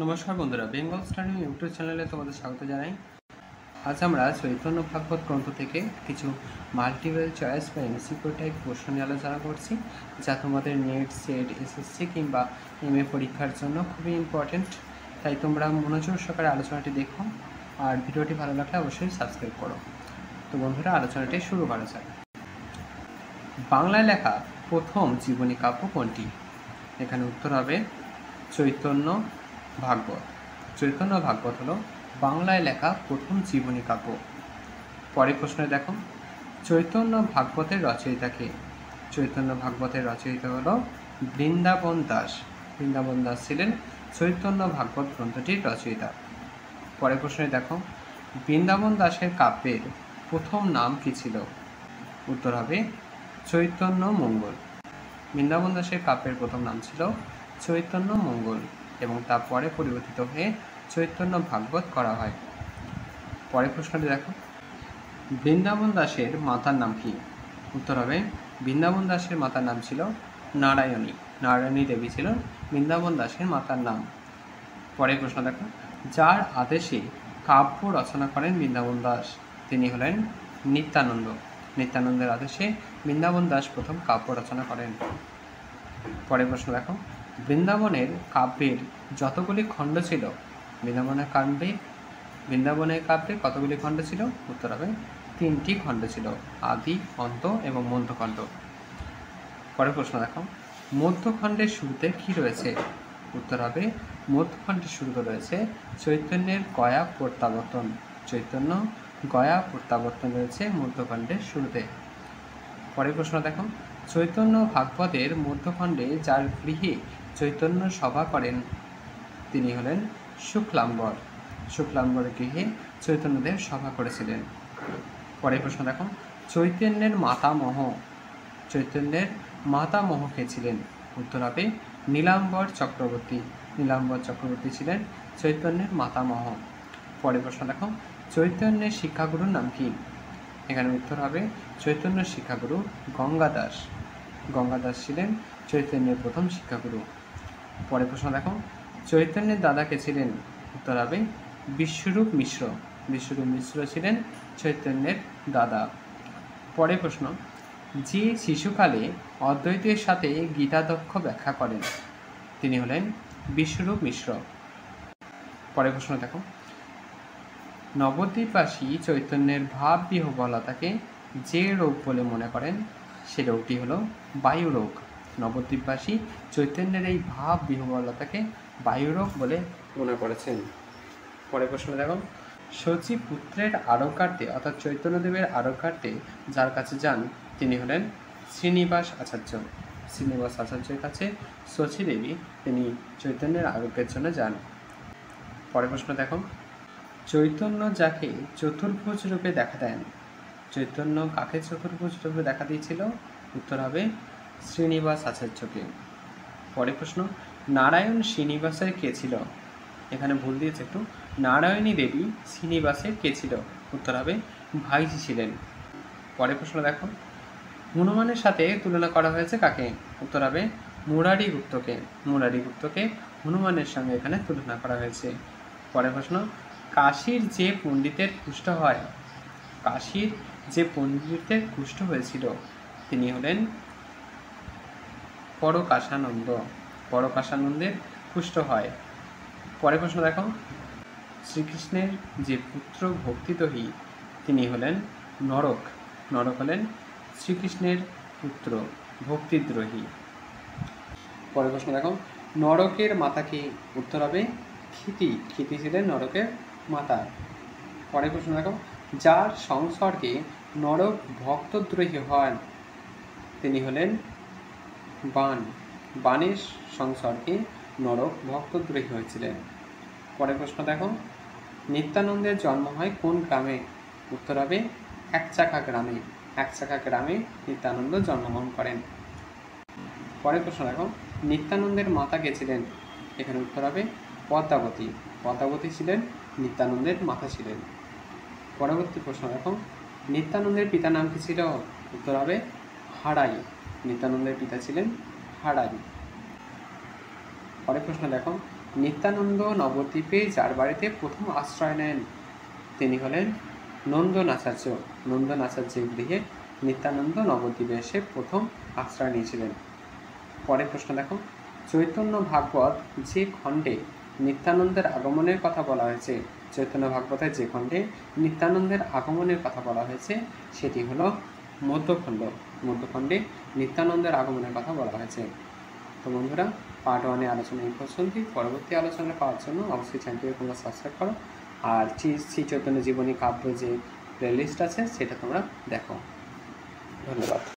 নমস্কার বন্ধুরা, Bengal study YouTube চ্যানেলে তোমাদের স্বাগত জানাই। আজ আমরা চৈতন্য ভাগবত গ্রন্থ থেকে কিছু মাল্টিপল চয়েস বা এমসিকিউ টাইপ প্রশ্ন নিয়ে আলোচনা করছি, যা তোমাদের নেট, সেট, এসএসসি কিংবা এমএ পরীক্ষার জন্য খুবই ইম্পর্টেন্ট। তাই তোমরা মনোযোগ সহকারে আলোচনাটি দেখো, আর ভিডিওটি ভালো লাগলে অবশ্যই সাবস্ক্রাইব করো। তো বন্ধুরা, আলোচনাটি শুরু করা যাক। বাংলায় লেখা প্রথম জীবনী কাব্য কোনটি? এখানে উত্তর হবে চৈতন্য ভাগবত। চৈতন্য ভাগবত হলো বাংলায় লেখা প্রথম জীবনী কাব্য। পরের প্রশ্নে দেখো, চৈতন্য ভাগবতের রচয়িতা কে? চৈতন্য ভাগবতের রচয়িতা হলো বৃন্দাবন দাস। বৃন্দাবন দাস ছিলেন চৈতন্য ভাগবত গ্রন্থটির রচয়িতা। পরের প্রশ্নে দেখো, বৃন্দাবন দাসের কাব্যের প্রথম নাম কি ছিল? উত্তর হবে চৈতন্য মঙ্গল। বৃন্দাবন দাসের কাব্যের প্রথম নাম ছিল চৈতন্য মঙ্গল এবং তারপরে পরিবর্তিত হয়ে চৈতন্য ভাগবত করা হয়। পরের প্রশ্নটি দেখো, বৃন্দাবন দাসের মাতার নাম কি? উত্তর হবে বৃন্দাবন দাসের মাতার নাম ছিল নারায়ণী। নারায়ণী দেবী ছিলেন বৃন্দাবন দাসের মাতার নাম। পরের প্রশ্ন দেখো, যার আদেশে কাব্য রচনা করেন বৃন্দাবন দাস, তিনি হলেন নিত্যানন্দ। নিত্যানন্দের আদেশে বৃন্দাবন দাস প্রথম কাব্য রচনা করেন। পরের প্রশ্ন দেখো, বৃন্দাবনের কাব্যের যতগুলি খণ্ড ছিল, বৃন্দাবনের কাব্যে কতগুলি খণ্ড ছিল? উত্তর হবে 3টি খণ্ড ছিল, আদি, অন্ত এবং মধ্যখণ্ড। পরের প্রশ্ন দেখো, মধ্যখণ্ডের শুরুতে কি রয়েছে? উত্তর হবে মধ্যখণ্ডের শুরুতে রয়েছে চৈতন্যের গয়া প্রত্যাবর্তন। চৈতন্য গয়া প্রত্যাবর্তন রয়েছে মধ্যখণ্ডের শুরুতে। পরের প্রশ্ন দেখো, চৈতন্য ভাগবতের মধ্যখণ্ডে যার গৃহে চৈতন্য সভা করেন, তিনি হলেন শুক্লাম্বর। শুক্লাম্বরের গৃহে চৈতন্যদেব সভা করেছিলেন। পরের প্রশ্ন দেখো, চৈতন্যের মাতামহ কে ছিলেন? উত্তর হবে নীলাম্বর চক্রবর্তী। নীলাম্বর চক্রবর্তী ছিলেন চৈতন্যের মাতামহ। পরের প্রশ্ন দেখো, চৈতন্যের শিক্ষাগুরুর নাম কি? এখানে উত্তর হবে চৈতন্যের শিক্ষাগুরু গঙ্গাদাস। গঙ্গাদাস ছিলেন চৈতন্যের প্রথম শিক্ষাগুরু। পরের প্রশ্ন দেখো, চৈতন্যের দাদা কে ছিলেন? উত্তর হবে বিশ্বরূপ মিশ্র। বিশ্বরূপ মিশ্র ছিলেন চৈতন্যের দাদা। পরের প্রশ্ন, যে শিশুকালে অদ্বৈতের সাথে গীতাদক্ষ ব্যাখ্যা করেন, তিনি হলেন বিশ্বরূপ মিশ্র। পরের প্রশ্ন দেখো, নবদ্বীপবাসী চৈতন্যের ভাব বিহ্বলতাকে যে রোগ বলে মনে করেন, সে রোগটি হলো বায়ুরোগ। নবদ্বীপবাসী চৈতন্যের এই ভাব বিহ্বলতাকে বায়ুরোগ বলে মনে করেছেন। পরের প্রশ্ন দেখো, শচীপুত্রের আরোগ্যার্থে অর্থাৎ চৈতন্যদেবের আরোগ্যার্থে যার কাছে যান, তিনি হলেন শ্রীনিবাস আচার্য। শ্রীনিবাস আচার্যের কাছে শচী দেবী তিনি চৈতন্যের আরোগ্যের জন্য যান। পরের প্রশ্ন দেখো, চৈতন্য যাকে চতুর্ভুজ রূপে দেখা দেন, চৈতন্য কাকে চতুর্ভুজ রূপে দেখা দিয়েছিল? উত্তর হবে শ্রীনিবাস আচার্যকে। পরের প্রশ্ন, নারায়ণ শ্রীনিবাসের কে ছিল? এখানে ভুল দিয়েছে একটু, নারায়ণী দেবী শ্রীনিবাসের কে ছিল? উত্তর হবে ভাইঝি ছিলেন। পরের প্রশ্ন দেখো, হনুমানের সাথে তুলনা করা হয়েছে কাকে? উত্তর হবে মুরারি গুপ্তকে। মুরারি গুপ্তকে হনুমানের সঙ্গে এখানে তুলনা করা হয়েছে। পরের প্রশ্ন, কাশীর যে পণ্ডিতের কুষ্ঠ হয়, কাশীর যে পণ্ডিতের কুষ্ঠ হয়েছিল, তিনি হলেন পরকাশানন্দ। পরকাশানন্দের কুষ্ঠ হয়। পরের প্রশ্ন দেখো, শ্রীকৃষ্ণের যে পুত্র ভক্তিদহী, তিনি হলেন নরক। নরক হলেন শ্রীকৃষ্ণের পুত্র ভক্তিদ্রোহী। পরের প্রশ্ন দেখো, নরকের মাতা কি? উত্তর হবে ক্ষিতি। ক্ষিতি ছিলেন নরকের মাতা। পরের প্রশ্ন দেখো, যার সংসর্গে নরক ভক্তদ্রোহী হন, তিনি হলেন বাণ। বাণের সংসর্গে নরক ভক্তদ্রোহী হয়েছিলেন। পরের প্রশ্ন দেখো, নিত্যানন্দের জন্ম হয় কোন গ্রামে? উত্তর হবে একচাকা গ্রামে। একচাকা গ্রামে নিত্যানন্দ জন্মগ্রহণ করেন। পরের প্রশ্ন দেখো, নিত্যানন্দের মাতা কে ছিলেন? এখানে উত্তর হবে পদ্মাবতী। পদ্মাবতী ছিলেন নিত্যানন্দের মাতা ছিলেন। পরবর্তী প্রশ্ন দেখো, নিত্যানন্দের পিতার নাম কি ছিল? উত্তর হবে হারাই। নিত্যানন্দের পিতা ছিলেন হারাই। পরের প্রশ্ন দেখো, নিত্যানন্দ নবদ্বীপে যার বাড়িতে প্রথম আশ্রয় নেন তিনি হলেন নন্দনাচার্য। নন্দনাচার্যের গৃহে নিত্যানন্দ নবদ্বীপে এসে প্রথম আশ্রয় নিয়েছিলেন। পরের প্রশ্ন দেখো, চৈতন্য ভাগবত যে খণ্ডে নিত্যানন্দের আগমনের কথা বলা হয়েছে, চৈতন্য ভাগবতের যে খণ্ডে নিত্যানন্দের আগমনের কথা বলা হয়েছে সেটি হলো মধ্যখণ্ড। মধ্যখণ্ডে নিত্যানন্দের আগমনের কথা বলা হয়েছে। তো বন্ধুরা, পার্ট 1 আলোচনা এই পর্যন্ত। পরবর্তী আলোচনা পাওয়ার জন্য অবশ্যই চ্যানেলটিকে তোমরা সাবস্ক্রাইব করো, আর শ্রী চৈতন্য জীবনী কাব্য যে প্লেলিস্ট আছে সেটা তোমরা দেখো। ধন্যবাদ।